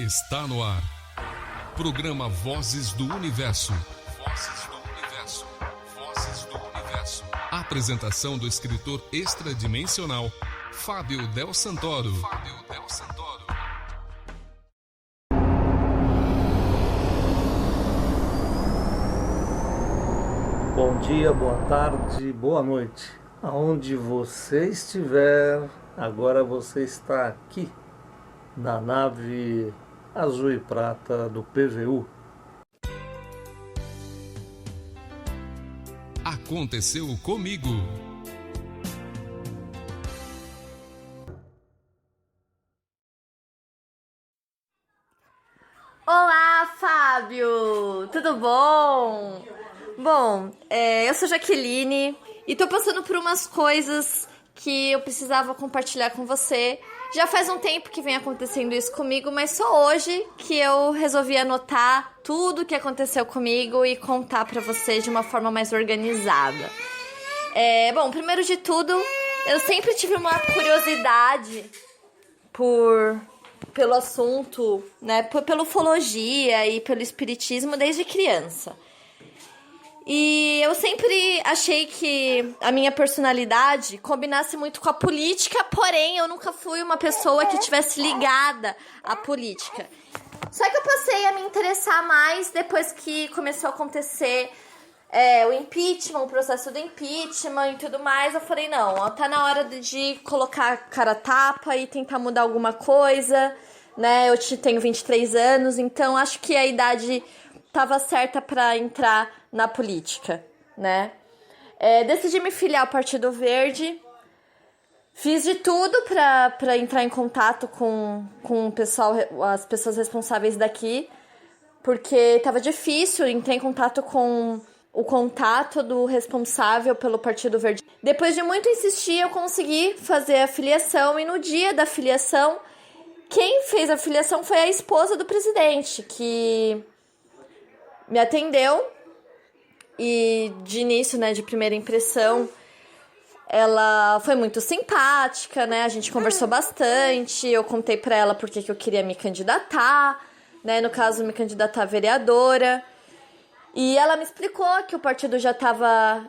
Está no ar. Programa Vozes do Universo. Vozes do Universo. Vozes do Universo. Apresentação do escritor extradimensional Fábio Del Santoro. Fábio Del Santoro. Bom dia, boa tarde, boa noite. Aonde você estiver, agora você está aqui na nave azul e prata do PVU. Aconteceu comigo. Olá, Fábio! Tudo bom? Bom, eu sou Jaqueline e tô passando por umas coisas que eu precisava compartilhar com você. Já faz um tempo que vem acontecendo isso comigo, mas só hoje que eu resolvi anotar tudo o que aconteceu comigo e contar pra você de uma forma mais organizada. Bom, primeiro de tudo, eu sempre tive uma curiosidade pelo assunto, né, pela ufologia e pelo espiritismo desde criança. E eu sempre achei que a minha personalidade combinasse muito com a política, porém eu nunca fui uma pessoa que tivesse ligada à política. Só que eu passei a me interessar mais depois que começou a acontecer o impeachment, o processo do impeachment e tudo mais. Eu falei, não, ó, tá na hora de colocar a cara a tapa e tentar mudar alguma coisa, né? Eu tenho 23 anos, então acho que a idade tava certa para entrar na política, né? Decidi me filiar ao Partido Verde. Fiz de tudo para entrar em contato com o pessoal, as pessoas responsáveis daqui, porque tava difícil entrar em contato com o contato do responsável pelo Partido Verde. Depois de muito insistir, eu consegui fazer a filiação, e no dia da filiação, quem fez a filiação foi a esposa do presidente, que me atendeu. E de início, né, de primeira impressão, ela foi muito simpática, né? A gente conversou bastante. Eu contei pra ela porque que eu queria me candidatar, né? No caso, me candidatar a vereadora. E ela me explicou que o partido já estava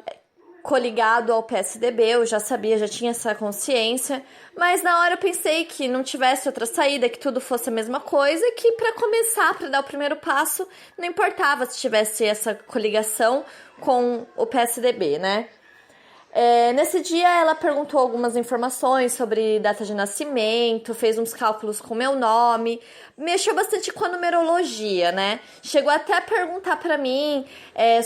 coligado ao PSDB, eu já sabia, já tinha essa consciência, mas na hora eu pensei que não tivesse outra saída, que tudo fosse a mesma coisa, e que para começar, para dar o primeiro passo, não importava se tivesse essa coligação com o PSDB, né? Nesse dia ela perguntou algumas informações sobre data de nascimento, fez uns cálculos com meu nome, mexeu bastante com a numerologia, né? Chegou até a perguntar para mim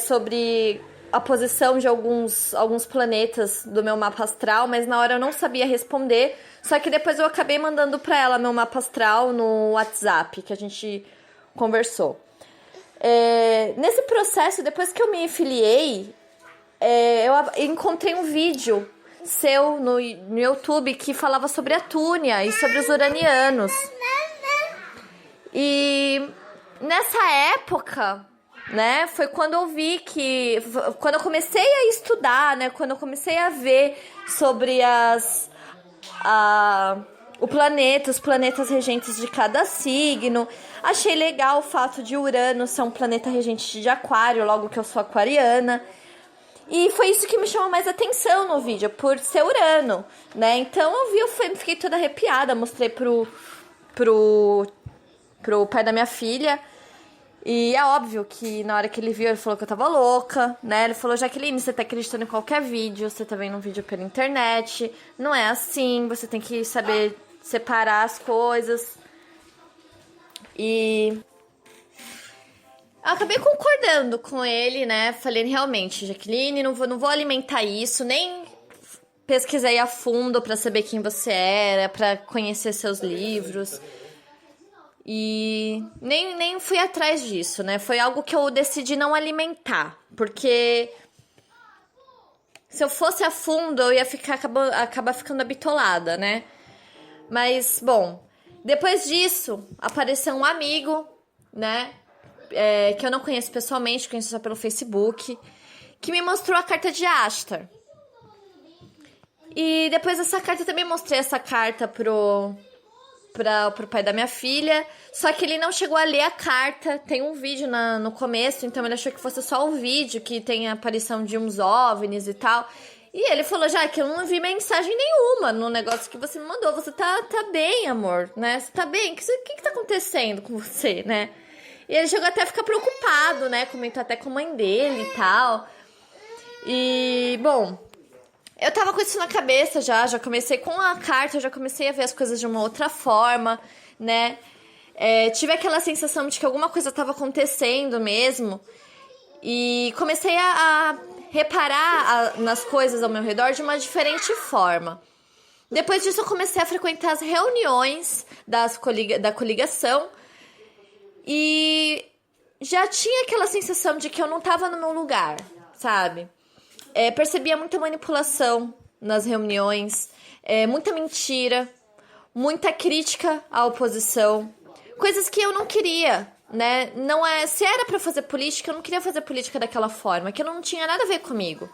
sobre a posição de alguns planetas do meu mapa astral, mas na hora eu não sabia responder, só que depois eu acabei mandando para ela meu mapa astral no WhatsApp, que a gente conversou. Nesse processo, depois que eu me filiei, eu encontrei um vídeo seu no YouTube que falava sobre a Túnia e sobre os uranianos. E nessa época, né, foi quando eu vi quando eu comecei a estudar, né, quando eu comecei a ver sobre os planetas regentes de cada signo. Achei legal o fato de Urano ser um planeta regente de Aquário, logo que eu sou aquariana. E foi isso que me chamou mais atenção no vídeo, por ser Urano, né? Então eu vi, eu fiquei toda arrepiada, mostrei pro pai da minha filha. E é óbvio que na hora que ele viu, ele falou que eu tava louca, né? Ele falou, Jaqueline, você tá acreditando em qualquer vídeo, você tá vendo um vídeo pela internet, não é assim, você tem que saber separar as coisas. E eu acabei concordando com ele, né? Falei, realmente, Jaqueline, não vou alimentar isso, nem pesquisei a fundo pra saber quem você era, pra conhecer seus livros. E nem fui atrás disso, né? Foi algo que eu decidi não alimentar, porque se eu fosse a fundo, eu ia acabar ficando habitolada, né? Mas, bom, depois disso, apareceu um amigo, né? Que eu não conheço pessoalmente, conheço só pelo Facebook, que me mostrou a carta de Ashtar. E depois dessa carta, eu também mostrei essa carta pro pro pai da minha filha, só que ele não chegou a ler a carta. Tem um vídeo no começo, então ele achou que fosse só o vídeo, que tem a aparição de uns OVNIs e tal. E ele falou, já que eu não vi mensagem nenhuma no negócio que você me mandou. Você tá bem, amor, né? Você tá bem? O que tá acontecendo com você, né? E ele chegou até a ficar preocupado, né? Comentou até com a mãe dele e tal. E, bom, eu tava com isso na cabeça já comecei com a carta, eu já comecei a ver as coisas de uma outra forma, né? Tive aquela sensação de que alguma coisa tava acontecendo mesmo. E comecei a reparar nas coisas ao meu redor de uma diferente forma. Depois disso, eu comecei a frequentar as reuniões da coligação e já tinha aquela sensação de que eu não estava no meu lugar, sabe? Percebia muita manipulação nas reuniões, muita mentira, muita crítica à oposição, coisas que eu não queria, né? Se era pra fazer política, eu não queria fazer política daquela forma, que não tinha nada a ver comigo.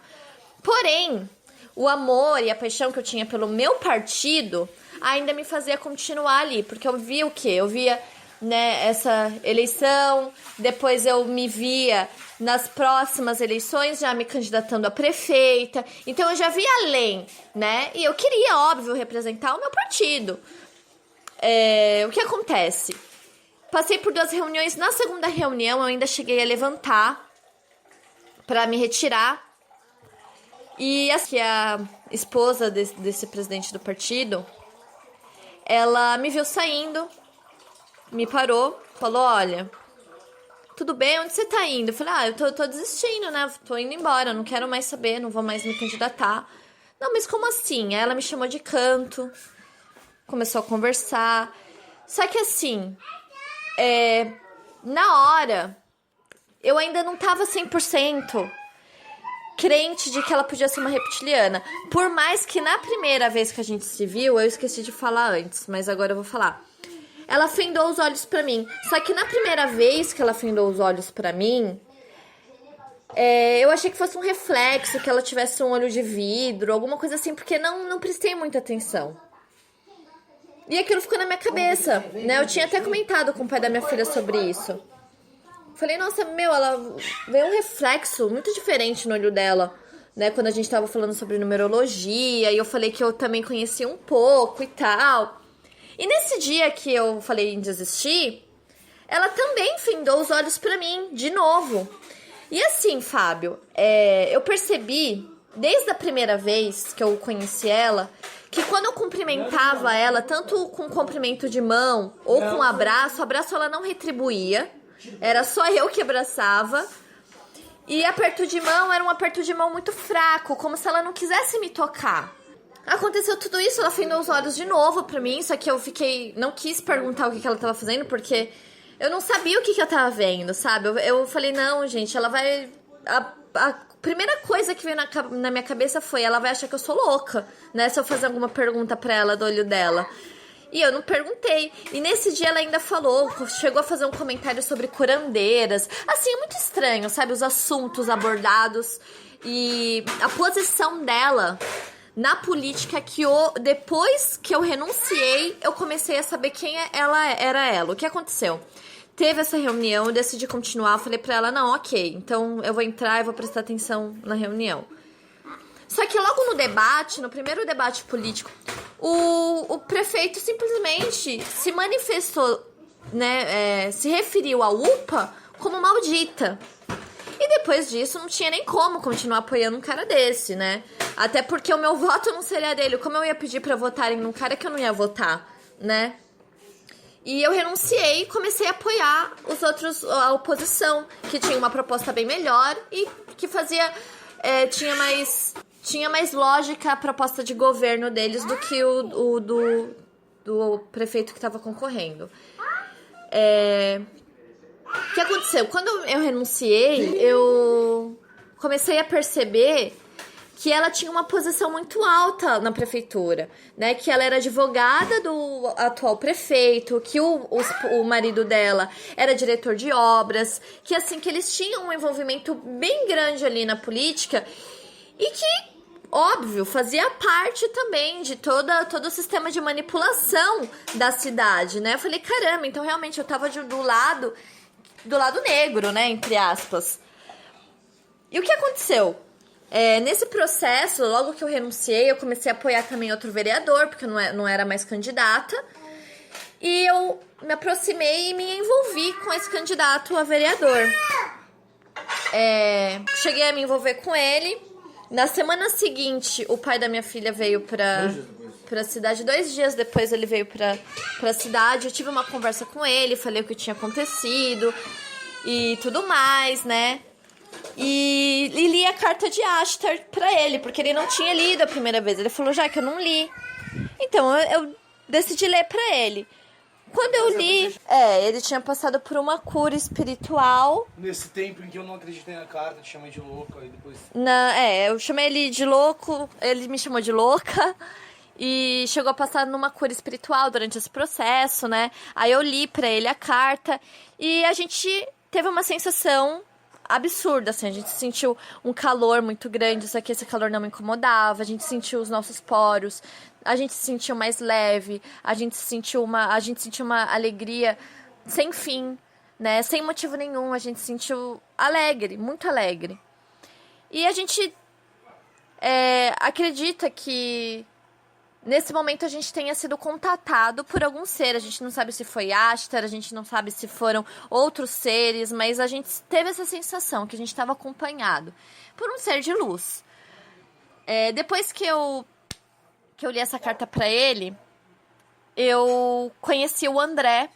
Porém, o amor e a paixão que eu tinha pelo meu partido ainda me fazia continuar ali, porque eu via o quê? Eu via, né, essa eleição, depois eu me via nas próximas eleições já me candidatando a prefeita, então eu já via além, né? E eu queria, óbvio, representar o meu partido. O que acontece? Passei por 2 reuniões. Na segunda reunião, eu ainda cheguei a levantar para me retirar. E a esposa desse presidente do partido, ela me viu saindo, me parou, falou, olha, tudo bem, onde você tá indo? Eu falei, eu tô desistindo, né? Tô indo embora, não quero mais saber, não vou mais me candidatar. Não, mas como assim? Aí ela me chamou de canto, começou a conversar. Só que assim... na hora, eu ainda não tava 100% crente de que ela podia ser uma reptiliana. Por mais que na primeira vez que a gente se viu, eu esqueci de falar antes, mas agora eu vou falar. Ela fendou os olhos pra mim. Só que na primeira vez que ela fendou os olhos pra mim, eu achei que fosse um reflexo, que ela tivesse um olho de vidro, alguma coisa assim, porque não prestei muita atenção. E aquilo ficou na minha cabeça, né? Eu tinha até comentado com o pai da minha filha sobre isso. Falei, nossa, ela veio um reflexo muito diferente no olho dela, né? Quando a gente tava falando sobre numerologia, e eu falei que eu também conhecia um pouco e tal. E nesse dia que eu falei em desistir, ela também findou os olhos pra mim, de novo. E assim, Fábio, eu percebi, desde a primeira vez que eu conheci ela, que quando eu cumprimentava ela, tanto com cumprimento de mão ou com abraço, o abraço ela não retribuía. Era só eu que abraçava. E aperto de mão era um aperto de mão muito fraco, como se ela não quisesse me tocar. Aconteceu tudo isso, ela fendeu os olhos de novo pra mim, só que eu não quis perguntar o que ela tava fazendo, porque eu não sabia o que eu tava vendo, sabe? Eu falei, não, gente, ela vai... A primeira coisa que veio na minha cabeça foi, ela vai achar que eu sou louca, né? Se eu fazer alguma pergunta pra ela do olho dela. E eu não perguntei. E nesse dia ela ainda chegou a fazer um comentário sobre curandeiras. Assim, é muito estranho, sabe? Os assuntos abordados e a posição dela na política, que depois que eu renunciei, eu comecei a saber quem era ela. O que aconteceu? Teve essa reunião, eu decidi continuar, eu falei pra ela, não, ok, então eu vou entrar e vou prestar atenção na reunião. Só que logo no primeiro debate político, o prefeito simplesmente se manifestou, né, se referiu à UPA como maldita. E depois disso não tinha nem como continuar apoiando um cara desse, né? Até porque o meu voto não seria dele. Como eu ia pedir pra votarem num cara que eu não ia votar, né? E eu renunciei e comecei a apoiar a oposição, que tinha uma proposta bem melhor e que fazia... tinha mais lógica a proposta de governo deles do que o do prefeito que estava concorrendo. O que aconteceu? Quando eu renunciei, eu comecei a perceber que ela tinha uma posição muito alta na prefeitura, né? Que ela era advogada do atual prefeito, que o marido dela era diretor de obras, que eles tinham um envolvimento bem grande ali na política e que óbvio, fazia parte também de todo o sistema de manipulação da cidade, né? Eu falei, caramba, então realmente eu tava do lado negro, né, entre aspas. E o que aconteceu? Nesse processo, logo que eu renunciei, eu comecei a apoiar também outro vereador, porque eu não era mais candidata. E eu me aproximei e me envolvi com esse candidato a vereador. Cheguei a me envolver com ele. Na semana seguinte, o pai da minha filha veio pra cidade. 2 dias depois ele veio pra cidade. Eu tive uma conversa com ele, falei o que tinha acontecido e tudo mais, né? E li a carta de Ashtar pra ele, porque ele não tinha lido a primeira vez. Ele falou, já que eu não li. Então eu decidi ler pra ele. Quando eu li, ele tinha passado por uma cura espiritual. Nesse tempo em que eu não acreditei na carta, te chamei de louca e depois... Eu chamei ele de louco, ele me chamou de louca. E chegou a passar numa cura espiritual durante esse processo, né? Aí eu li pra ele a carta e a gente teve uma sensação absurda, assim. A gente sentiu um calor muito grande, só que esse calor não me incomodava. A gente sentiu os nossos poros, a gente se sentiu mais leve, a gente sentiu uma alegria sem fim, né? Sem motivo nenhum, a gente se sentiu alegre, muito alegre. E a gente acredita que nesse momento a gente tenha sido contatado por algum ser. A gente não sabe se foi Ashtar, a gente não sabe se foram outros seres, mas a gente teve essa sensação que a gente estava acompanhado por um ser de luz. Depois que eu li essa carta para ele, eu conheci o André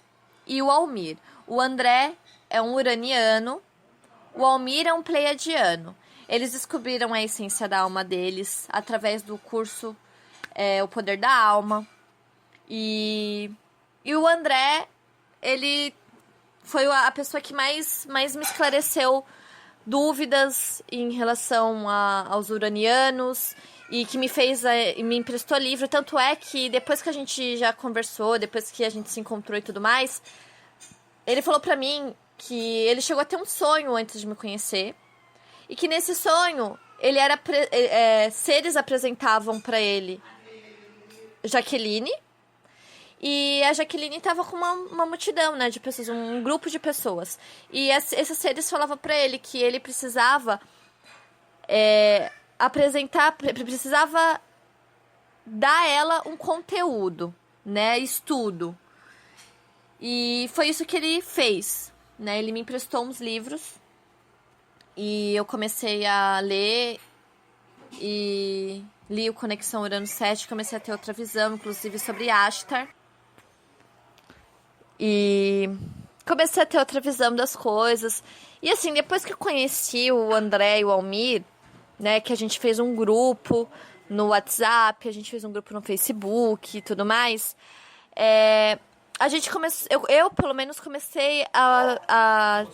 e o Almir. O André é um uraniano, o Almir é um pleiadiano. Eles descobriram a essência da alma deles através do curso O Poder da Alma. E o André, ele foi a pessoa que mais me esclareceu dúvidas em relação aos uranianos e que me emprestou livro. Tanto é que depois que a gente já conversou, depois que a gente se encontrou e tudo mais, ele falou pra mim que ele chegou a ter um sonho antes de me conhecer e que nesse sonho seres apresentavam pra ele Jaqueline, e a Jaqueline estava com uma multidão, né, de pessoas, um grupo de pessoas. E esses seres falavam para ele que ele precisava precisava dar a ela um conteúdo, né, estudo. E foi isso que ele fez, né? Ele me emprestou uns livros e eu comecei a ler e li o Conexão Urano 7, comecei a ter outra visão, inclusive sobre Ashtar. E comecei a ter outra visão das coisas. E assim, depois que eu conheci o André e o Almir, né, que a gente fez um grupo no WhatsApp, a gente fez um grupo no Facebook e tudo mais, a gente começou, eu pelo menos comecei a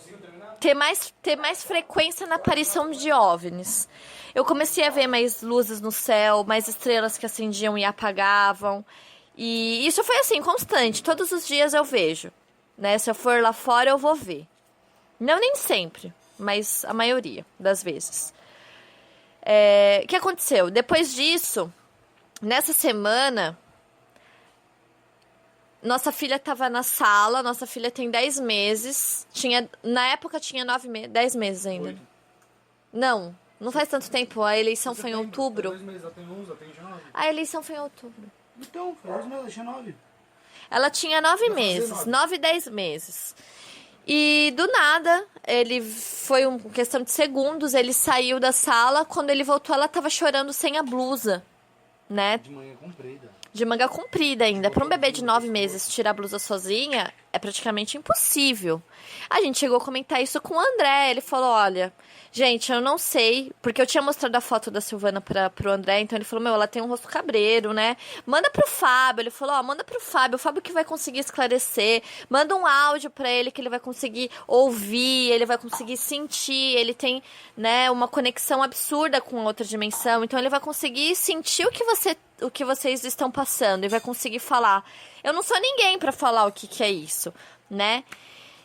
ter mais frequência na aparição de OVNIs. Eu comecei a ver mais luzes no céu, mais estrelas que acendiam e apagavam. E isso foi assim, constante. Todos os dias eu vejo, né? Se eu for lá fora, eu vou ver. Não nem sempre, mas a maioria das vezes. O que aconteceu? Depois disso, nessa semana, nossa filha estava na sala. Nossa filha tem 10 meses. Na época tinha 10 meses ainda. 8. Não faz tanto tempo. A eleição foi em outubro. 2 meses, ela tem 11, ela tem 19. A eleição foi em outubro. Então, foi 2 meses, ela tinha 9. Ela tinha 9 meses. 9, 10 meses. E do nada, foi uma questão de segundos, ele saiu da sala. Quando ele voltou, ela estava chorando sem a blusa, né? De manga comprida. De manga comprida ainda. Para um bebê de 9 meses tirar a blusa sozinha é praticamente impossível. A gente chegou a comentar isso com o André. Ele falou, olha, gente, eu não sei, porque eu tinha mostrado a foto da Silvana pro André, então ele falou, ela tem um rosto cabreiro, né? Manda pro Fábio. Ele falou, manda pro Fábio, o Fábio que vai conseguir esclarecer. Manda um áudio pra ele que ele vai conseguir ouvir, ele vai conseguir sentir, ele tem, né, uma conexão absurda com outra dimensão, então ele vai conseguir sentir o que vocês estão passando e vai conseguir falar. Eu não sou ninguém pra falar o que é isso, né?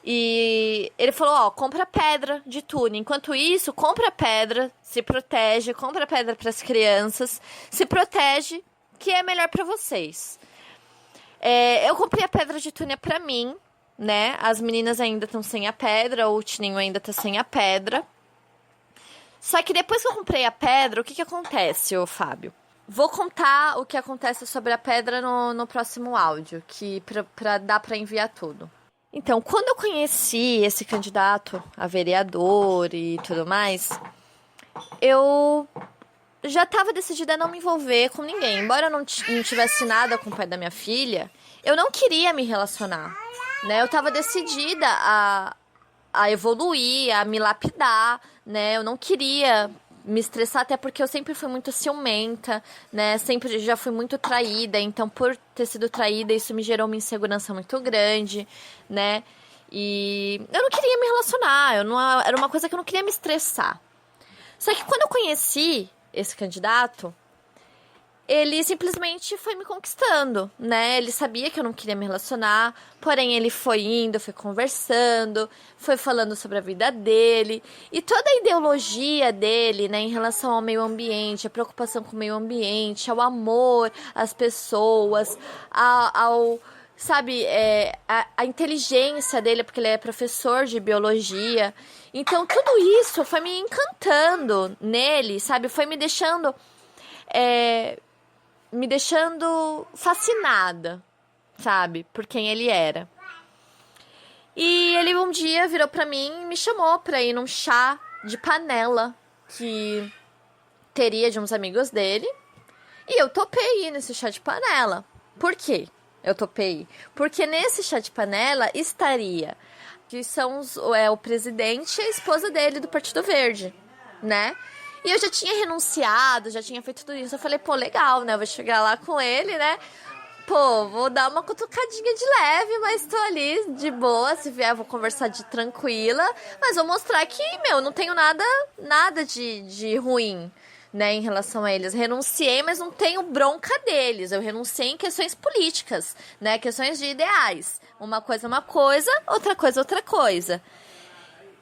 E ele falou, ó, compra pedra de túnel. Enquanto isso, compra pedra, se protege, compra pedra para as crianças, se protege, que é melhor para vocês. Eu comprei a pedra de túnel para mim, né? As meninas ainda estão sem a pedra, o Tininho ainda tá sem a pedra. Só que depois que eu comprei a pedra, o que acontece, ô Fábio? Vou contar o que acontece sobre a pedra no próximo áudio, que pra dar para enviar tudo. Então, quando eu conheci esse candidato a vereador e tudo mais, eu já estava decidida a não me envolver com ninguém. Embora eu não tivesse nada com o pai da minha filha, eu não queria me relacionar, né? Eu estava decidida a evoluir, a me lapidar, né? Eu não queria me estressar, até porque eu sempre fui muito ciumenta, né? Sempre já fui muito traída, então por ter sido traída, isso me gerou uma insegurança muito grande, né? E eu não queria me relacionar, era uma coisa que eu não queria me estressar. Só que quando eu conheci esse candidato, ele simplesmente foi me conquistando, né? Ele sabia que eu não queria me relacionar, porém ele foi indo, foi conversando, foi falando sobre a vida dele. E toda a ideologia dele, né, em relação ao meio ambiente, a preocupação com o meio ambiente, ao amor às pessoas, sabe, a inteligência dele, porque ele é professor de biologia. Então tudo isso foi me encantando nele, sabe? Foi me deixando fascinada, sabe, por quem ele era. E ele um dia virou pra mim e me chamou pra ir num chá de panela que teria de uns amigos dele. E eu topei ir nesse chá de panela. Por quê? Eu topei ir? Porque nesse chá de panela estaria, que são o presidente e a esposa dele do Partido Verde, né? E eu já tinha renunciado, já tinha feito tudo isso. Eu falei, pô, legal, né? Eu vou chegar lá com ele, né? Pô, vou dar uma cutucadinha de leve, mas tô ali de boa. Se vier, vou conversar de tranquila. Mas vou mostrar que, não tenho nada de ruim, né, em relação a eles. Renunciei, mas não tenho bronca deles. Eu renunciei em questões políticas, né? Questões de ideais. Uma coisa, outra coisa.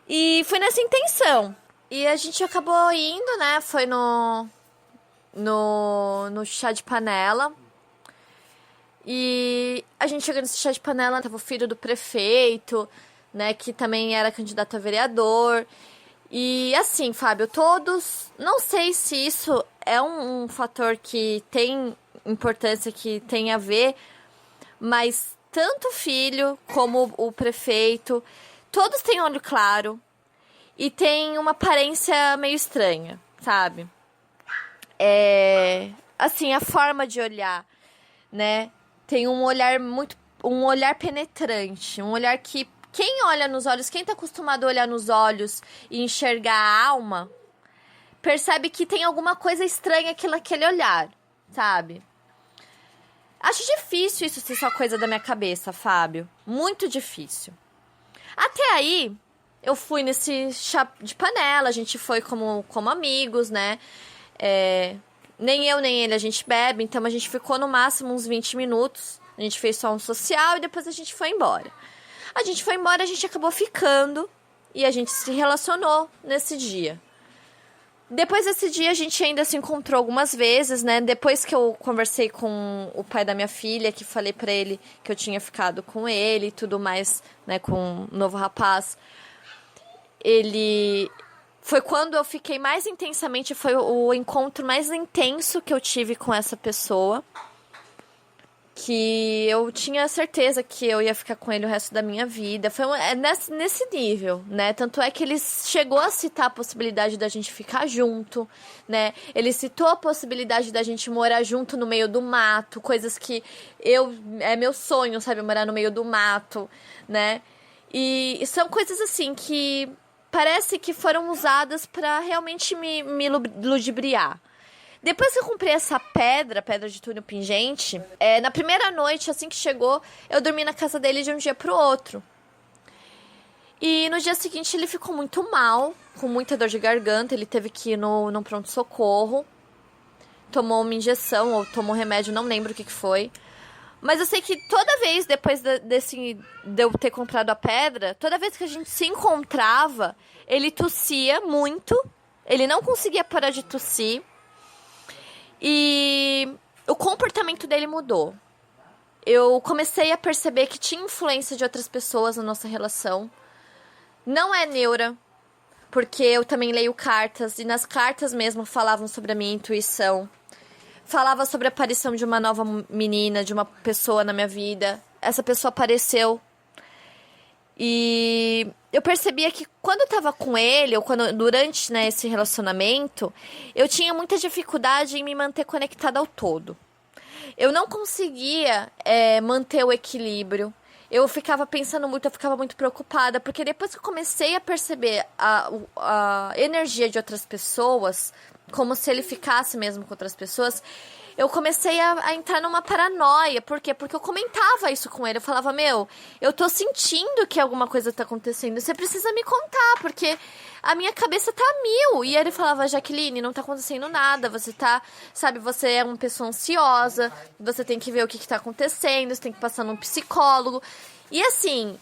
E foi nessa intenção. E a gente acabou indo, né? Foi no chá de panela. E a gente chegou nesse chá de panela, tava o filho do prefeito, né? Que também era candidato a vereador. E assim, Fábio, todos... Não sei se isso é um fator que tem importância, que tem a ver, mas tanto o filho como o prefeito, todos têm olho claro. E tem uma aparência meio estranha, sabe? Assim, a forma de olhar, né? Tem um olhar penetrante, um olhar que quem olha nos olhos, quem tá acostumado a olhar nos olhos e enxergar a alma, percebe que tem alguma coisa estranha naquele olhar, sabe? Acho difícil isso ser só coisa da minha cabeça, Fábio. Muito difícil. Até aí, eu fui nesse chá de panela, a gente foi como amigos, né? Nem eu, nem ele a gente bebe, então a gente ficou no máximo uns 20 minutos. A gente fez só um social e depois a gente foi embora. A gente acabou ficando e a gente se relacionou nesse dia. Depois desse dia a gente ainda se encontrou algumas vezes, né? Depois que eu conversei com o pai da minha filha, que falei pra ele que eu tinha ficado com ele e tudo mais, né? Com um novo rapaz. Foi quando eu fiquei mais intensamente, foi o encontro mais intenso que eu tive com essa pessoa. Que eu tinha certeza que eu ia ficar com ele o resto da minha vida. Foi nesse nível, né? Tanto é que ele chegou a citar a possibilidade da gente ficar junto, né? Ele citou a possibilidade da gente morar junto no meio do mato. Coisas que é meu sonho, sabe? Morar no meio do mato, né? E são coisas assim que parece que foram usadas pra realmente me ludibriar. Depois que eu comprei essa pedra de túnel pingente, na primeira noite, assim que chegou, eu dormi na casa dele de um dia pro outro. E no dia seguinte ele ficou muito mal, com muita dor de garganta, ele teve que ir no pronto-socorro. Tomou uma injeção ou tomou um remédio, não lembro o que foi. Mas eu sei que toda vez, depois de eu ter comprado a pedra, toda vez que a gente se encontrava, ele tossia muito. Ele não conseguia parar de tossir. E o comportamento dele mudou. Eu comecei a perceber que tinha influência de outras pessoas na nossa relação. Não é neura, porque eu também leio cartas. E nas cartas mesmo falavam sobre a minha intuição. Falava sobre a aparição de uma nova menina, de uma pessoa na minha vida. Essa pessoa apareceu. E eu percebia que quando eu tava com ele, ou durante, né, esse relacionamento, eu tinha muita dificuldade em me manter conectada ao todo. Eu não conseguia manter o equilíbrio. Eu ficava pensando muito, eu ficava muito preocupada. Porque depois que eu comecei a perceber a energia de outras pessoas, como se ele ficasse mesmo com outras pessoas, eu comecei a entrar numa paranoia. Por quê? Porque eu comentava isso com ele. Eu falava, eu tô sentindo que alguma coisa tá acontecendo. Você precisa me contar, porque a minha cabeça tá a mil. E ele falava, Jaqueline, não tá acontecendo nada. Você tá, você é uma pessoa ansiosa. Você tem que ver o que tá acontecendo. Você tem que passar num psicólogo. E assim,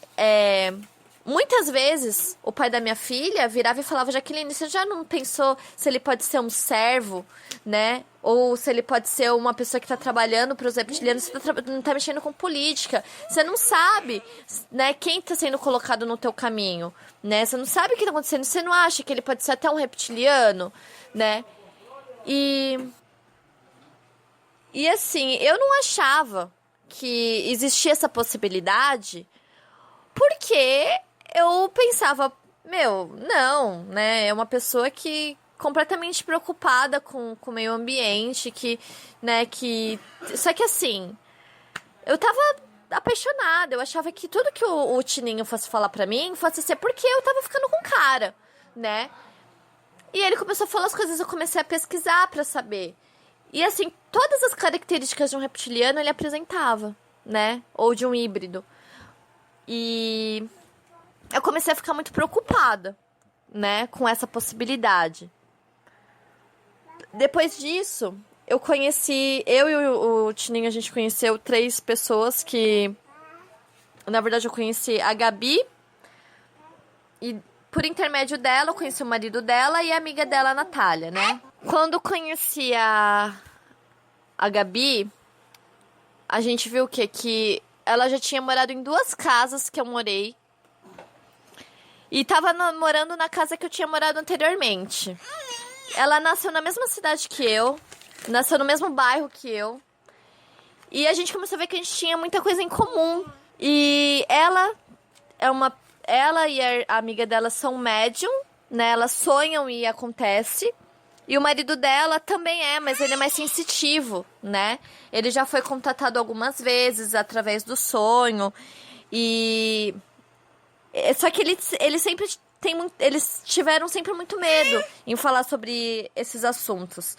muitas vezes, o pai da minha filha virava e falava, Jaqueline, você já não pensou se ele pode ser um servo, né? Ou se ele pode ser uma pessoa que tá trabalhando para os reptilianos, você não tá mexendo com política. Você não sabe, né, quem tá sendo colocado no teu caminho, né? Você não sabe o que tá acontecendo. Você não acha que ele pode ser até um reptiliano, né? E assim, eu não achava que existia essa possibilidade, porque eu pensava, não, né? É uma pessoa que completamente preocupada com o meio ambiente, só que assim, eu tava apaixonada, eu achava que tudo que o Tininho fosse falar pra mim fosse ser porque eu tava ficando com o cara, né? E ele começou a falar as coisas, eu comecei a pesquisar pra saber. E assim, todas as características de um reptiliano ele apresentava, né? Ou de um híbrido. E eu comecei a ficar muito preocupada, né? Com essa possibilidade. Depois disso, eu e o Tininho, a gente conheceu 3 pessoas que... Na verdade, eu conheci a Gabi. E por intermédio dela, eu conheci o marido dela e a amiga dela, a Natália, né? Quando conheci a Gabi, a gente viu o quê? Que ela já tinha morado em 2 casas que eu morei. E tava morando na casa que eu tinha morado anteriormente. Ela nasceu na mesma cidade que eu. Nasceu no mesmo bairro que eu. E a gente começou a ver que a gente tinha muita coisa em comum. E ela e a amiga dela são médium, né? Elas sonham e acontece. E o marido dela também mas ele é mais sensitivo, né? Ele já foi contatado algumas vezes através do sonho. E... Só que ele sempre... Eles tiveram sempre muito medo em falar sobre esses assuntos.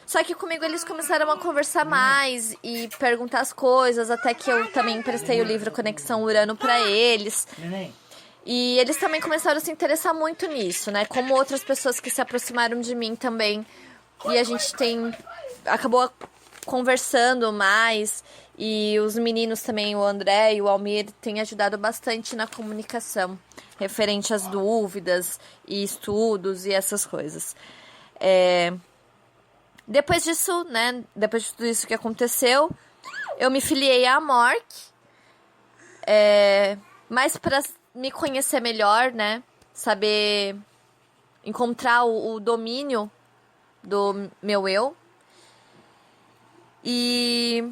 Só que comigo eles começaram a conversar mais e perguntar as coisas, até que eu também emprestei o livro Conexão Urano para eles. E eles também começaram a se interessar muito nisso, né? Como outras pessoas que se aproximaram de mim também. E a gente acabou conversando mais. E os meninos também, o André e o Almir, têm ajudado bastante na comunicação referente às dúvidas e estudos e essas coisas. Depois disso, né? Depois de tudo isso que aconteceu, eu me filiei à Amorc. Mas para me conhecer melhor, né? Saber encontrar o domínio do meu eu. E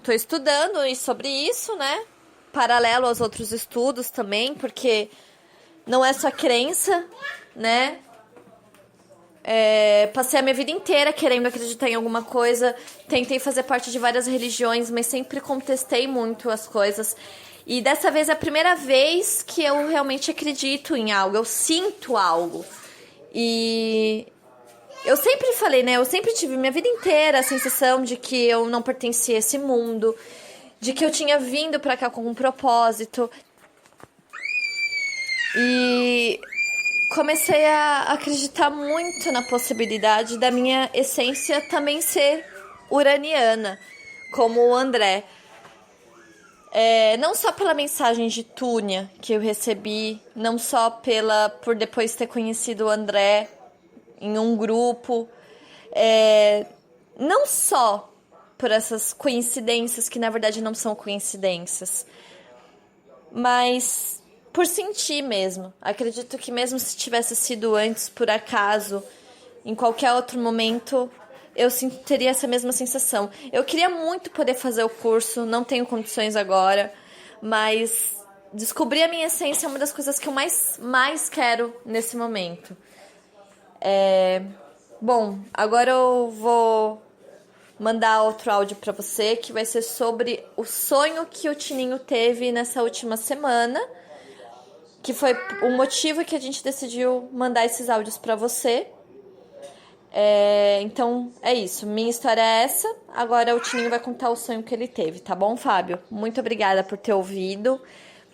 tô estudando sobre isso, né? Paralelo aos outros estudos também, porque não é só crença, né? Passei a minha vida inteira querendo acreditar em alguma coisa. Tentei fazer parte de várias religiões, mas sempre contestei muito as coisas. E dessa vez é a primeira vez que eu realmente acredito em algo. Eu sinto algo. E eu sempre falei, né? Eu sempre tive minha vida inteira a sensação de que eu não pertencia a esse mundo, de que eu tinha vindo pra cá com um propósito. E comecei a acreditar muito na possibilidade da minha essência também ser uraniana. como o André. Não só pela mensagem de Túnia que eu recebi, não só por depois ter conhecido o André em um grupo, não só por essas coincidências que na verdade não são coincidências, mas por sentir mesmo. Acredito que mesmo se tivesse sido antes, por acaso, em qualquer outro momento, eu teria essa mesma sensação. Eu queria muito poder fazer o curso, não tenho condições agora, mas descobrir a minha essência é uma das coisas que eu mais quero nesse momento. Bom, agora eu vou mandar outro áudio para você, que vai ser sobre o sonho que o Tininho teve nessa última semana, que foi o motivo que a gente decidiu mandar esses áudios para você. Então, é isso. Minha história é essa. Agora o Tininho vai contar o sonho que ele teve, tá bom, Fábio? Muito obrigada por ter ouvido.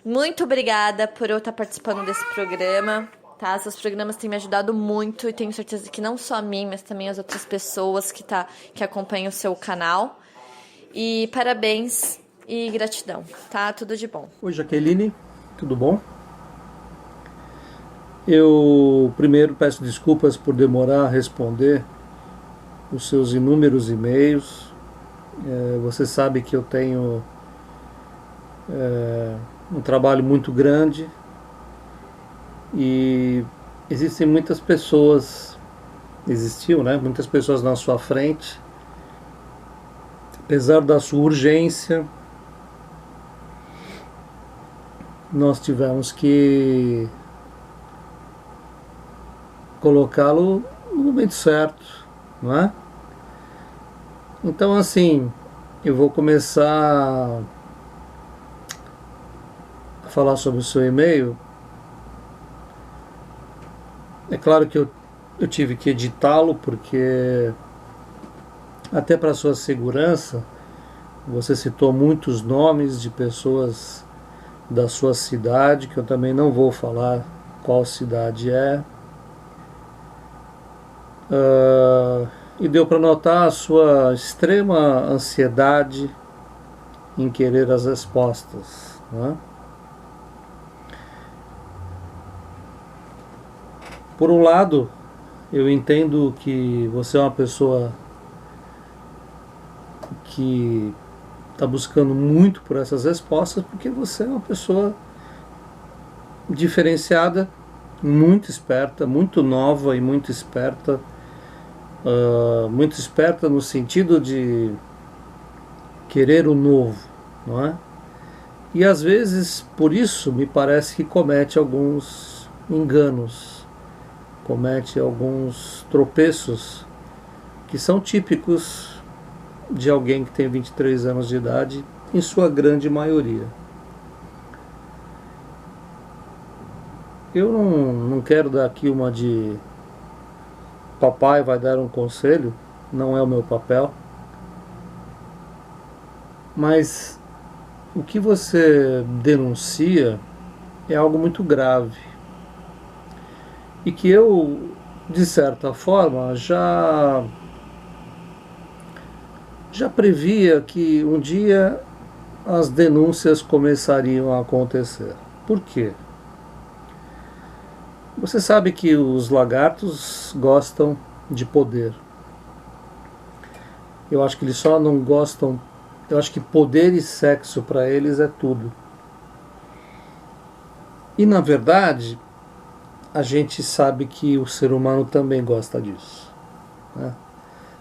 Muito obrigada por eu estar participando desse programa, tá? Seus programas têm me ajudado muito e tenho certeza que não só a mim, mas também as outras pessoas que acompanham o seu canal. E parabéns e gratidão, tá? Tudo de bom. Oi, Jaqueline. Tudo bom? Eu primeiro peço desculpas por demorar a responder os seus inúmeros e-mails. Você sabe que eu tenho um trabalho muito grande e existem muitas pessoas, muitas pessoas na sua frente. Apesar da sua urgência, nós tivemos que colocá-lo no momento certo, não é? Então, assim, eu vou começar a falar sobre o seu e-mail. É claro que eu tive que editá-lo, porque até para sua segurança, você citou muitos nomes de pessoas da sua cidade, que eu também não vou falar qual cidade é. E deu para notar a sua extrema ansiedade em querer as respostas, né? Por um lado, eu entendo que você é uma pessoa que está buscando muito por essas respostas, porque você é uma pessoa diferenciada, muito esperta, muito nova e muito esperta. Muito esperta no sentido de querer o novo, não é? E às vezes, por isso, me parece que comete alguns enganos, comete alguns tropeços que são típicos de alguém que tem 23 anos de idade, em sua grande maioria. Eu não quero dar aqui uma de papai vai dar um conselho, não é o meu papel. Mas o que você denuncia é algo muito grave. E que eu, de certa forma, já previa que um dia as denúncias começariam a acontecer. Por quê? Você sabe que os lagartos gostam de poder. Eu acho que eles só não gostam... Eu acho que poder e sexo para eles é tudo. E na verdade, a gente sabe que o ser humano também gosta disso, né?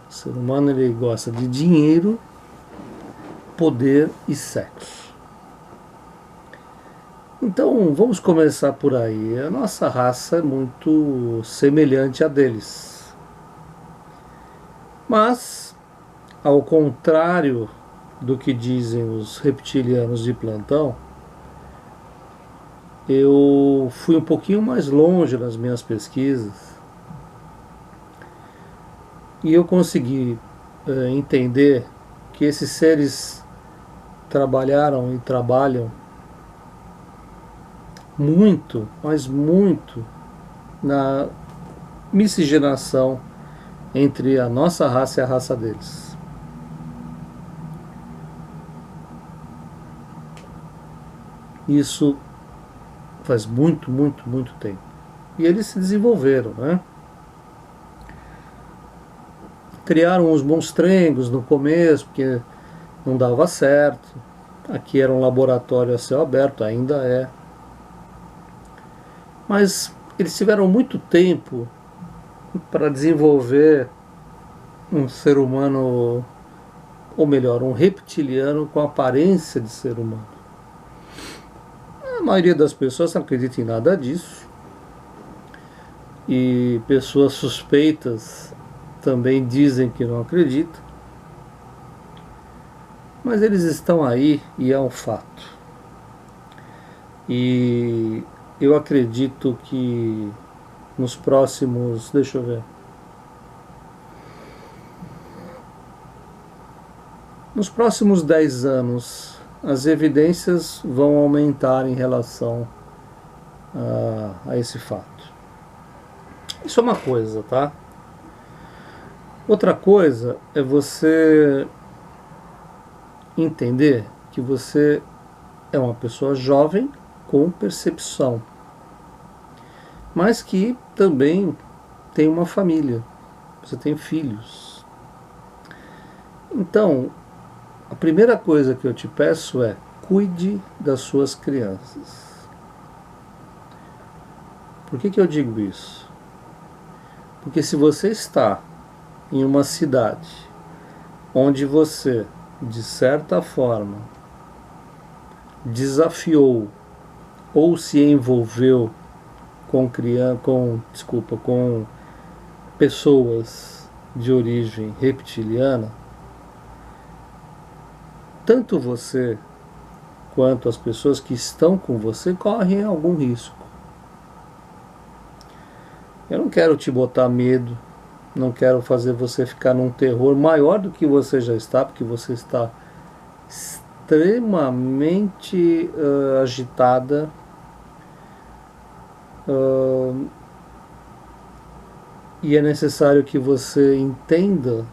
O ser humano, ele gosta de dinheiro, poder e sexo. Então, vamos começar por aí. A nossa raça é muito semelhante à deles. Mas, ao contrário do que dizem os reptilianos de plantão, eu fui um pouquinho mais longe nas minhas pesquisas e eu consegui entender que esses seres trabalharam e trabalham muito, mas muito, na miscigenação entre a nossa raça e a raça deles. Isso faz muito, muito, muito tempo. E eles se desenvolveram, né? Criaram uns monstrengos no começo, porque não dava certo. Aqui era um laboratório a céu aberto, ainda é. Mas eles tiveram muito tempo para desenvolver um ser humano, ou melhor, um reptiliano com aparência de ser humano. A maioria das pessoas não acredita em nada disso. E pessoas suspeitas também dizem que não acreditam. Mas eles estão aí e é um fato. E eu acredito que nos próximos, deixa eu ver, nos próximos 10 anos, as evidências vão aumentar em relação a esse fato. Isso é uma coisa, tá? Outra coisa é você entender que você é uma pessoa jovem com percepção, mas que também tem uma família, você tem filhos. Então, a primeira coisa que eu te peço é: cuide das suas crianças. Por que eu digo isso? Porque se você está em uma cidade onde você, de certa forma, desafiou ou se envolveu com pessoas de origem reptiliana, tanto você quanto as pessoas que estão com você correm algum risco. Eu não quero te botar medo, não quero fazer você ficar num terror maior do que você já está, porque você está extremamente agitada. E é necessário que você entenda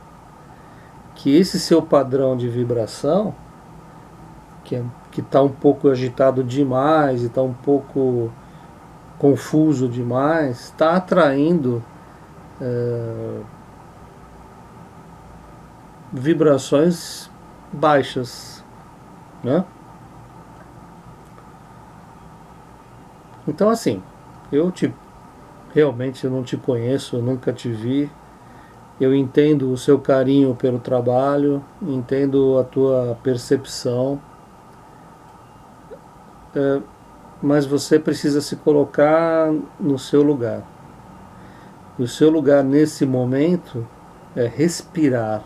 que esse seu padrão de vibração, que está um pouco agitado demais e está um pouco confuso demais, está atraindo vibrações baixas, né? Então, assim, realmente eu não te conheço, eu nunca te vi. Eu entendo o seu carinho pelo trabalho, entendo a tua percepção, mas você precisa se colocar no seu lugar. E o seu lugar nesse momento é respirar.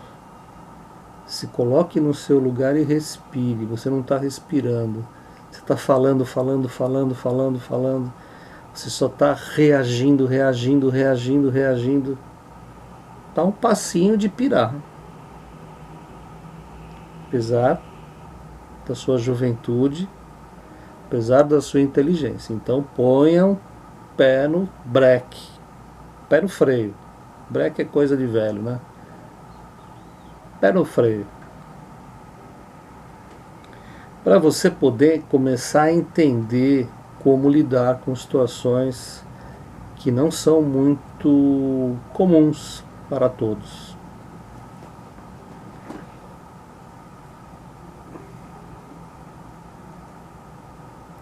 Se coloque no seu lugar e respire. Você não está respirando. Você está falando. Você só está reagindo. Está um passinho de pirar. Apesar da sua juventude, apesar da sua inteligência. Então ponha um pé no breque, pé no freio. Breque é coisa de velho, né? Pé no freio. Para você poder começar a entender como lidar com situações que não são muito comuns para todos.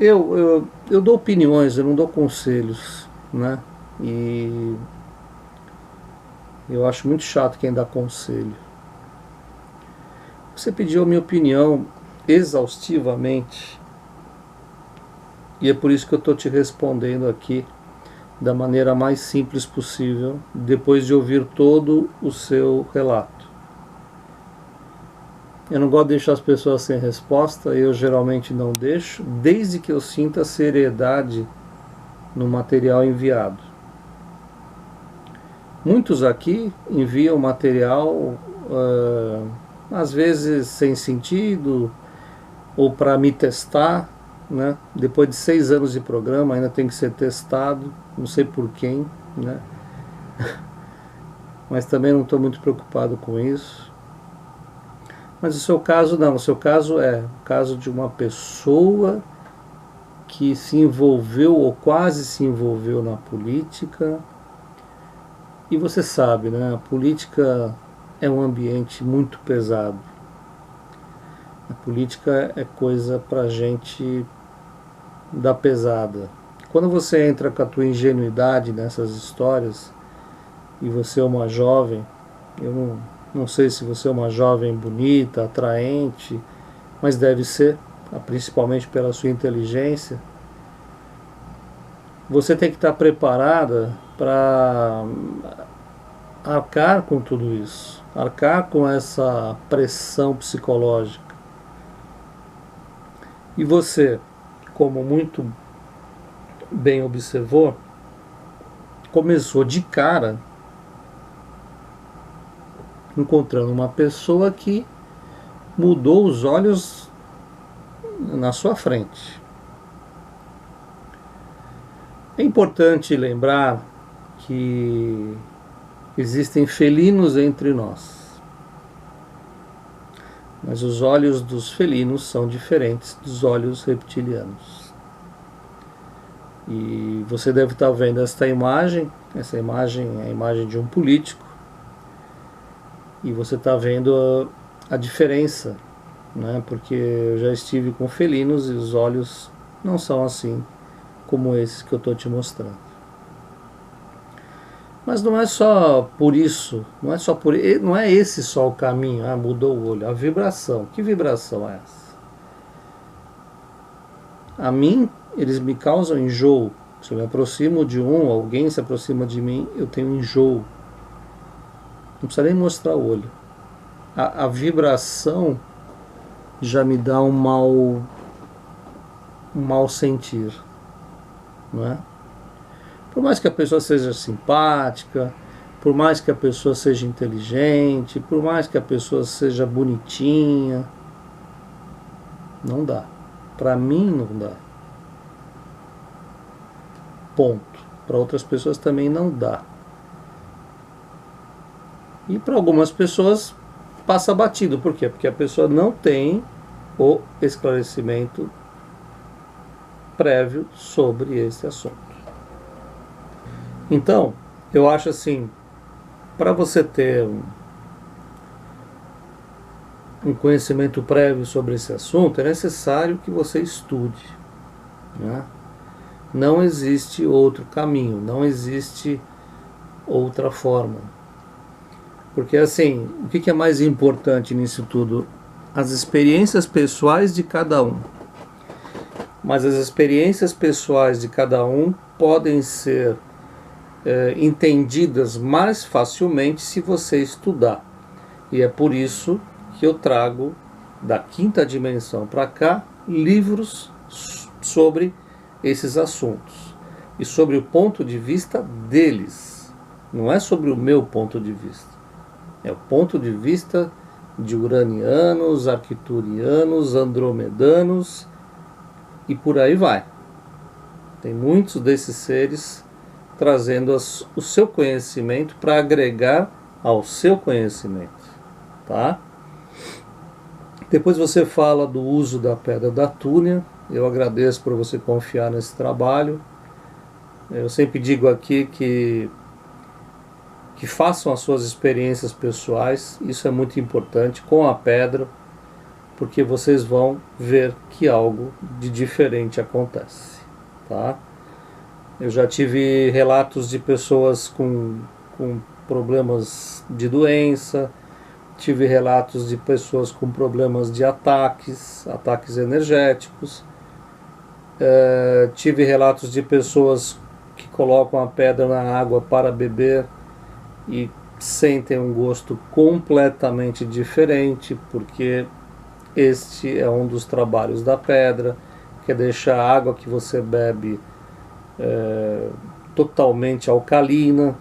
Eu dou opiniões, eu não dou conselhos, né? E eu acho muito chato quem dá conselho. Você pediu a minha opinião exaustivamente e é por isso que eu estou te respondendo aqui da maneira mais simples possível, depois de ouvir todo o seu relato. Eu não gosto de deixar as pessoas sem resposta, eu geralmente não deixo, desde que eu sinta seriedade no material enviado. Muitos aqui enviam material, às vezes sem sentido, ou para me testar, né? Depois de 6 anos de programa ainda tem que ser testado, não sei por quem, né? Mas também não estou muito preocupado com isso. Mas o seu caso não, o seu caso é o caso de uma pessoa que se envolveu ou quase se envolveu na política. E você sabe, né? A política é um ambiente muito pesado. A política é coisa pra gente da pesada. Quando você entra com a tua ingenuidade nessas histórias, e você é uma jovem, eu não sei se você é uma jovem bonita, atraente, mas deve ser, principalmente pela sua inteligência, você tem que estar preparada para arcar com tudo isso, arcar com essa pressão psicológica. E você, como muito bem observou, começou de cara encontrando uma pessoa que mudou os olhos na sua frente. É importante lembrar que existem felinos entre nós, mas os olhos dos felinos são diferentes dos olhos reptilianos. E você deve estar vendo essa imagem é a imagem de um político, e você está vendo a diferença, né? Porque eu já estive com felinos e os olhos não são assim como esses que eu estou te mostrando. Mas não é só por isso, não é esse só o caminho, mudou o olho, a vibração. Que vibração é essa? A mim, eles me causam enjoo. Se eu me aproximo de alguém se aproxima de mim, eu tenho enjoo. Não precisa nem mostrar o olho. A vibração já me dá um mal sentir, não é? Por mais que a pessoa seja simpática, por mais que a pessoa seja inteligente, por mais que a pessoa seja bonitinha, não dá. Para mim não dá. Ponto. Para outras pessoas também não dá. E para algumas pessoas passa batido. Por quê? Porque a pessoa não tem o esclarecimento prévio sobre esse assunto. Então, eu acho assim, para você ter um conhecimento prévio sobre esse assunto, é necessário que você estude, né? Não existe outro caminho, não existe outra forma. Porque assim, o que é mais importante nisso tudo? As experiências pessoais de cada um. Mas as experiências pessoais de cada um podem ser entendidas mais facilmente se você estudar. E é por isso que eu trago da quinta dimensão para cá livros sobre esses assuntos e sobre o ponto de vista deles. Não é sobre o meu ponto de vista, é o ponto de vista de uranianos, arcturianos, andromedanos e por aí vai. Tem muitos desses seres trazendo o seu conhecimento para agregar ao seu conhecimento, tá? Depois você fala do uso da pedra da túnia. Eu agradeço por você confiar nesse trabalho. Eu sempre digo aqui que façam as suas experiências pessoais. Isso é muito importante com a pedra, porque vocês vão ver que algo de diferente acontece, tá? Eu já tive relatos de pessoas com problemas de doença, tive relatos de pessoas com problemas de ataques energéticos, tive relatos de pessoas que colocam a pedra na água para beber e sentem um gosto completamente diferente, porque este é um dos trabalhos da pedra, que é deixar a água que você bebe totalmente alcalina,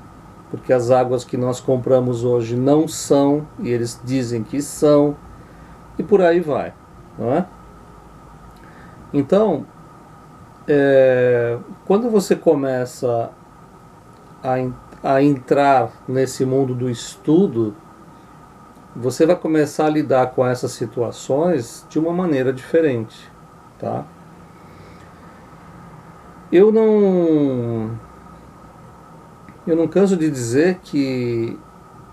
porque as águas que nós compramos hoje não são, e eles dizem que são, e por aí vai, não é? Então, quando você começa a entrar nesse mundo do estudo, você vai começar a lidar com essas situações de uma maneira diferente, tá? Eu não canso de dizer que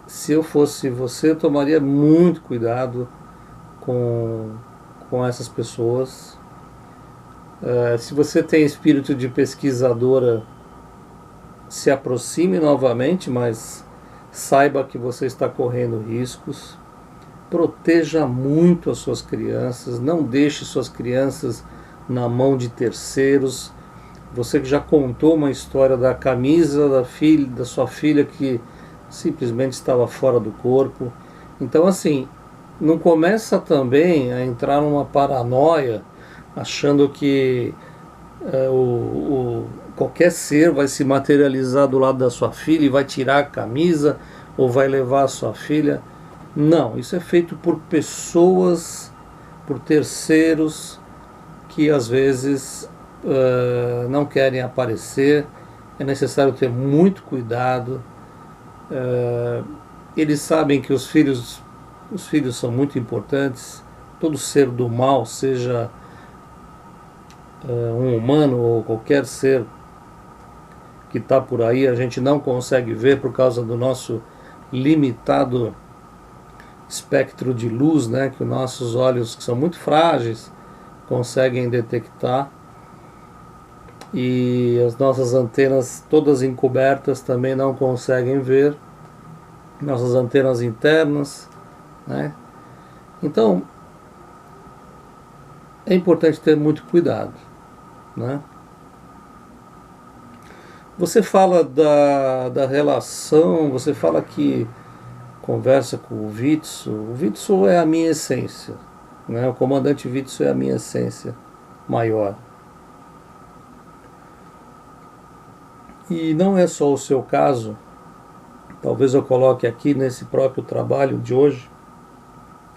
se eu fosse você, eu tomaria muito cuidado com essas pessoas. Se você tem espírito de pesquisadora, se aproxime novamente, mas saiba que você está correndo riscos. Proteja muito as suas crianças, não deixe suas crianças na mão de terceiros. Você que já contou uma história da camisa da sua filha que simplesmente estava fora do corpo. Então, assim, não começa também a entrar numa paranoia achando que qualquer ser vai se materializar do lado da sua filha e vai tirar a camisa ou vai levar a sua filha. Não, isso é feito por pessoas, por terceiros que às vezes não querem aparecer. É necessário ter muito cuidado. Eles sabem que os filhos são muito importantes. Todo ser do mal, seja um humano ou qualquer ser que está por aí, a gente não consegue ver por causa do nosso limitado espectro de luz, né, que os nossos olhos, que são muito frágeis, conseguem detectar. E as nossas antenas todas encobertas também não conseguem ver, nossas antenas internas, né? Então é importante ter muito cuidado, né? Você fala da relação, você fala que conversa com o Witzel é a minha essência, né? O comandante Witzel é a minha essência maior. E não é só o seu caso, talvez eu coloque aqui nesse próprio trabalho de hoje,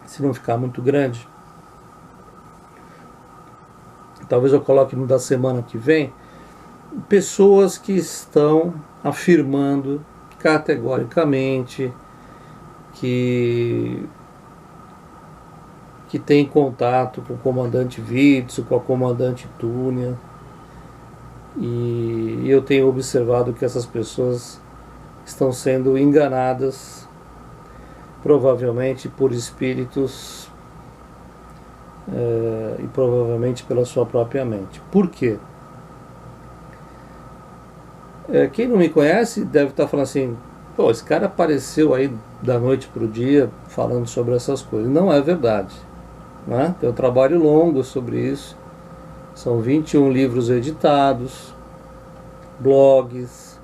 se não ficar muito grande. Talvez eu coloque no da semana que vem, pessoas que estão afirmando categoricamente que tem contato com o comandante Witzel, com a comandante Túnia. E eu tenho observado que essas pessoas estão sendo enganadas, provavelmente por espíritos e provavelmente pela sua própria mente. Por quê? Quem não me conhece deve estar falando assim: pô, esse cara apareceu aí da noite para o dia falando sobre essas coisas. Não é verdade, né? Tem um trabalho longo sobre isso. São 21 livros editados, blogs,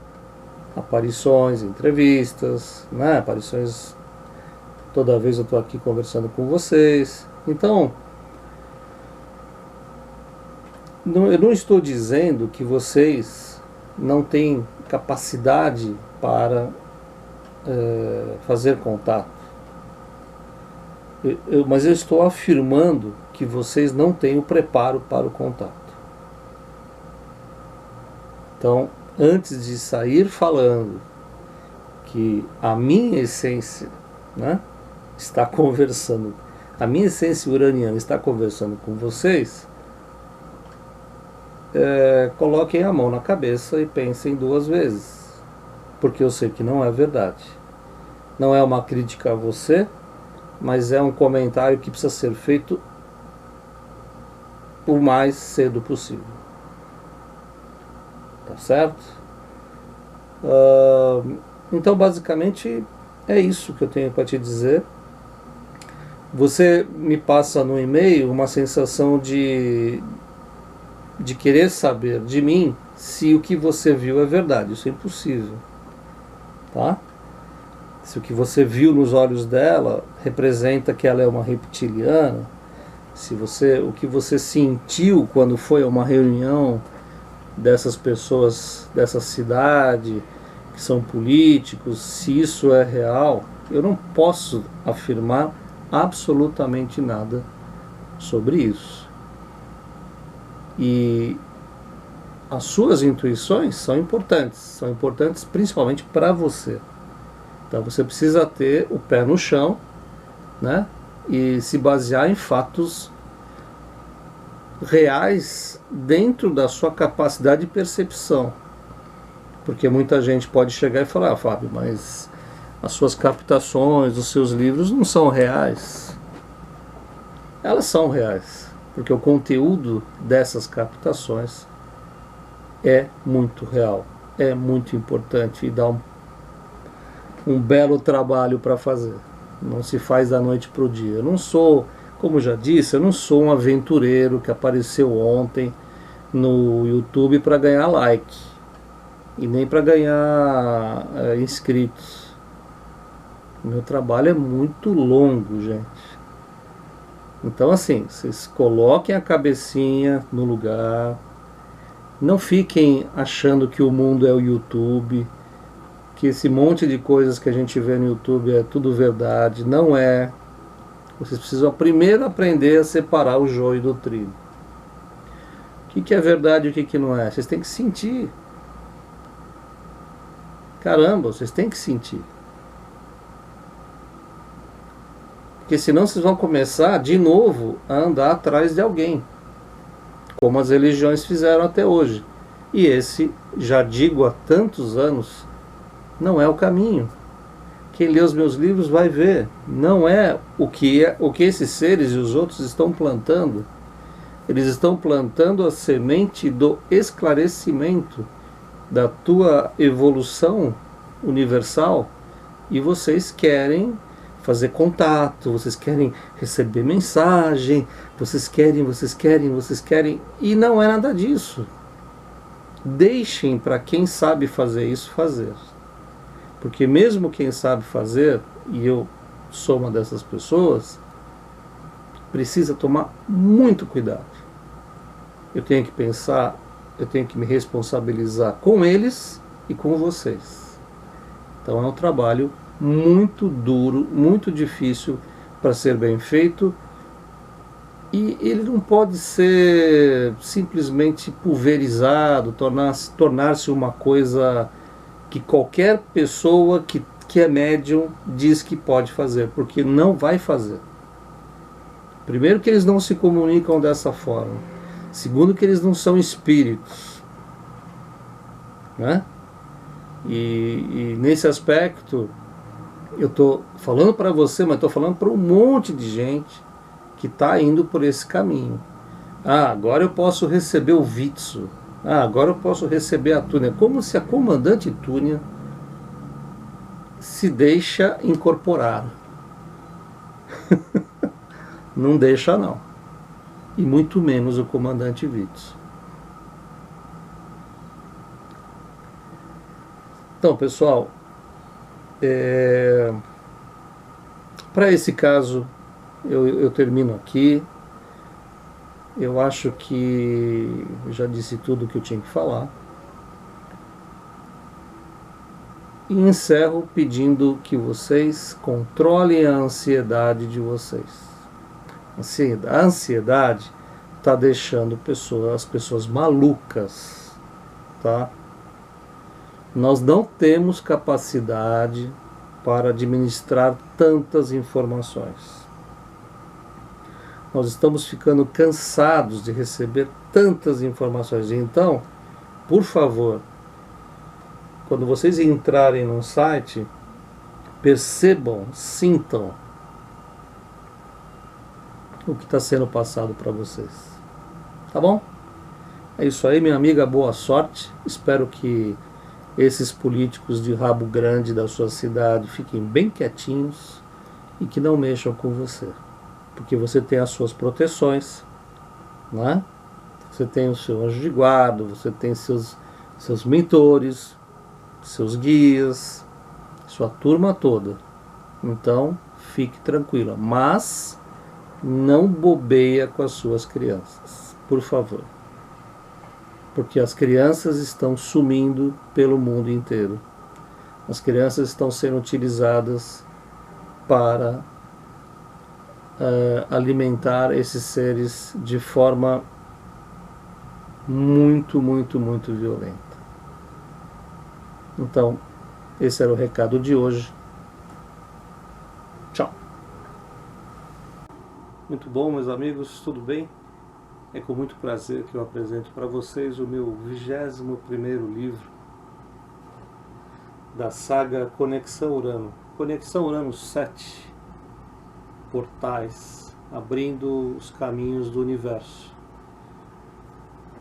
aparições, entrevistas, né? Aparições, toda vez eu estou aqui conversando com vocês. Então, eu não estou dizendo que vocês não têm capacidade para fazer contato. Mas eu estou afirmando que vocês não têm o preparo para o contato. Então, antes de sair falando que a minha essência, né, está conversando, a minha essência uraniana está conversando com vocês, coloquem a mão na cabeça e pensem duas vezes, porque eu sei que não é verdade. Não é uma crítica a você, mas é um comentário que precisa ser feito o mais cedo possível. Tá certo? Então, basicamente, é isso que eu tenho para te dizer. Você me passa no e-mail uma sensação de querer saber de mim se o que você viu é verdade. Isso é impossível. Tá? Se o que você viu nos olhos dela representa que ela é uma reptiliana, o que você sentiu quando foi a uma reunião dessas pessoas dessa cidade, que são políticos, se isso é real, eu não posso afirmar absolutamente nada sobre isso. E as suas intuições são importantes principalmente para você. Então você precisa ter o pé no chão, né? E se basear em fatos reais dentro da sua capacidade de percepção. Porque muita gente pode chegar e falar: Fábio, mas as suas captações, os seus livros não são reais. Elas são reais, porque o conteúdo dessas captações é muito real, é muito importante e dá um belo trabalho para fazer. Não se faz da noite para o dia. Eu não sou, como já disse, eu não sou um aventureiro que apareceu ontem no YouTube para ganhar like e nem para ganhar inscritos. O meu trabalho é muito longo, gente. Então, assim, vocês coloquem a cabecinha no lugar, não fiquem achando que o mundo é o YouTube, que esse monte de coisas que a gente vê no YouTube é tudo verdade. Não é. Vocês precisam primeiro aprender a separar o joio do trigo. O que é verdade e o que não é? Vocês têm que sentir. Caramba, vocês têm que sentir. Porque senão vocês vão começar de novo a andar atrás de alguém, como as religiões fizeram até hoje. E esse, já digo há tantos anos, não é o caminho. Quem lê os meus livros vai ver. Não é o que esses seres e os outros estão plantando. Eles estão plantando a semente do esclarecimento da tua evolução universal, e vocês querem fazer contato, vocês querem receber mensagem, vocês querem, e não é nada disso. Deixem para quem sabe fazer isso fazer. Porque mesmo quem sabe fazer, e eu sou uma dessas pessoas, precisa tomar muito cuidado. Eu tenho que pensar, eu tenho que me responsabilizar com eles e com vocês. Então é um trabalho muito duro, muito difícil para ser bem feito, e ele não pode ser simplesmente pulverizado, tornar-se uma coisa que qualquer pessoa que é médium diz que pode fazer, porque não vai fazer. Primeiro, que eles não se comunicam dessa forma. Segundo, que eles não são espíritos, né? E nesse aspecto, eu estou falando para você, mas estou falando para um monte de gente que está indo por esse caminho. Agora eu posso receber o Vitsu. Agora eu posso receber a Túnia. Como se a comandante Túnia se deixa incorporar. Não deixa, não. E muito menos o comandante Vitsu. Então, pessoal, para esse caso, eu termino aqui. Eu acho que já disse tudo o que eu tinha que falar. E encerro pedindo que vocês controlem a ansiedade de vocês. A ansiedade está deixando as pessoas malucas, tá? Nós não temos capacidade para administrar tantas informações. Nós estamos ficando cansados de receber tantas informações. Então, por favor, quando vocês entrarem num site, percebam, sintam o que está sendo passado para vocês. Tá bom? É isso aí, minha amiga, boa sorte. Espero que esses políticos de rabo grande da sua cidade fiquem bem quietinhos e que não mexam com você. Porque você tem as suas proteções, né? Você tem o seu anjo de guarda, você tem seus mentores, seus guias, sua turma toda. Então, fique tranquila. Mas não bobeia com as suas crianças, por favor. Porque as crianças estão sumindo pelo mundo inteiro. As crianças estão sendo utilizadas para alimentar esses seres de forma muito, muito, muito violenta. Então, esse era o recado de hoje. Tchau. Muito bom, meus amigos, tudo bem? É com muito prazer que eu apresento para vocês o meu 21º livro da saga Conexão Urano. Conexão Urano 7, Portais, abrindo os caminhos do universo.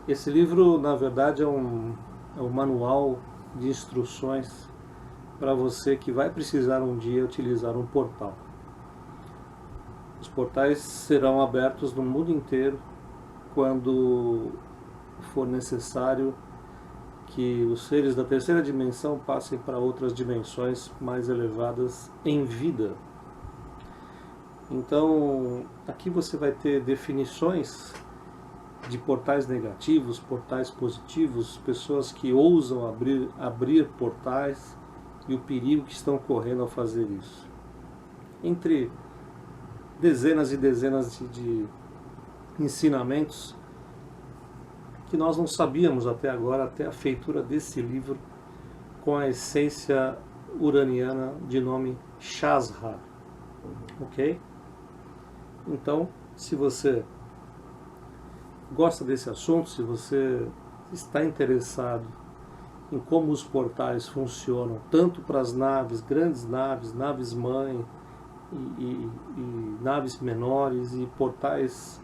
Esse livro, na verdade, é um manual de instruções para você que vai precisar um dia utilizar um portal. Os portais serão abertos no mundo inteiro quando for necessário que os seres da terceira dimensão passem para outras dimensões mais elevadas em vida. Então, aqui você vai ter definições de portais negativos, portais positivos, pessoas que ousam abrir portais e o perigo que estão correndo ao fazer isso. Entre dezenas e dezenas de ensinamentos que nós não sabíamos até agora, até a feitura desse livro com a essência uraniana de nome Shazra. Ok? Então, se você gosta desse assunto, se você está interessado em como os funcionam, tanto para as naves, grandes naves, naves-mãe e naves menores e portais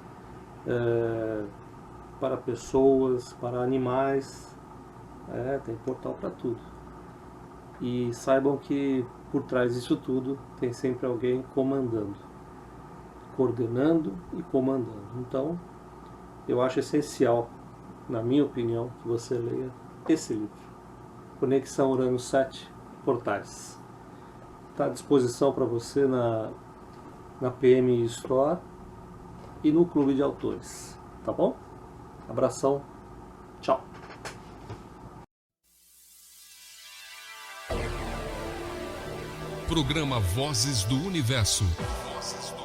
para pessoas, para animais, tem portal para tudo. E saibam que por trás disso tudo tem sempre alguém comandando, coordenando e comandando. Então, eu acho essencial, na minha opinião, que você leia esse livro. Conexão Urano 7, Portais. Está à disposição para você na PM Store e no Clube de Autores. Tá bom? Abração. Tchau. Programa Vozes do Universo. Vozes do